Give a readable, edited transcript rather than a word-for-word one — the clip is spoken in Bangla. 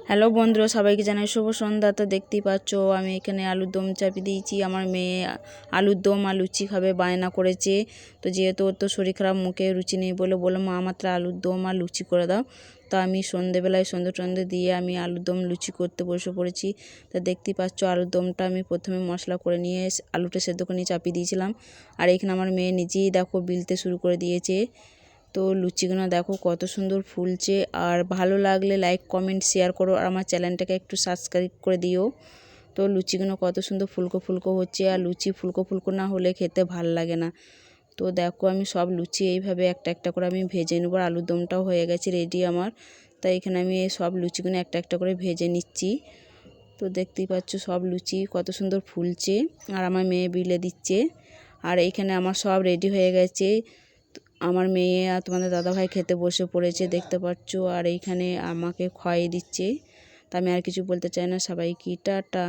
হ্যালো বন্ধুরা, সবাইকে জানাই শুভ সন্ধ্যা। তো দেখতেই পাচ্ছ আমি এখানে আলুর দম চাপিয়ে দিয়েছি। আমার মেয়ে আলুর দম আর লুচি খাবে বায়না করেছে। তো যেহেতু ওর তো শরীর খারাপ, মুখে রুচি নেই বলে মা মাত্র আলুর দম আর লুচি করে দাও। তো আমি সন্ধেবেলায় সন্ধে দিয়ে আমি আলুর দম লুচি করতে বসে পড়েছি। তো দেখতেই পাচ্ছ আলুর দমটা আমি প্রথমে মশলা করে নিয়ে আলুটা সেদ্ধ করে নিয়ে চাপিয়ে দিয়েছিলাম। আর এখানে আমার মেয়ে নিজেই দেখো বিলতে শুরু করে দিয়েছে। তো লুচিগুলো দেখো কত সুন্দর ফুলছে। আর ভালো লাগলে লাইক কমেন্ট শেয়ার করো, আর আমার চ্যানেলটাকে একটু সাবস্ক্রাইব করে দিও। তো লুচিগুলো কত সুন্দর ফুলকো ফুলকো হচ্ছে, আর লুচি ফুলকো ফুলকো না হলে খেতে ভাল লাগে না। তো দেখো আমি সব লুচি এইভাবে একটা একটা করে আমি ভেজে নেব। আলুর দমটাও হয়ে গেছে রেডি আমার। তাই এখানে আমি সব লুচিগুলো একটা একটা করে ভেজে নিচ্ছি। তো দেখতেই পাচ্ছ সব লুচি কত সুন্দর ফুলছে, আর আমার মেয়ে বিলে দিচ্ছে। আর এইখানে আমার সব রেডি হয়ে গেছে। আমার মেয়ে আর তোমাদের দাদাভাই খেতে বসে পড়েছে দেখতে পাচ্ছ। আর এইখানে আমাকে খাইয়ে দিচ্ছে। তা আমি আর কিছু বলতে চাই না। সবাইকে টাটা।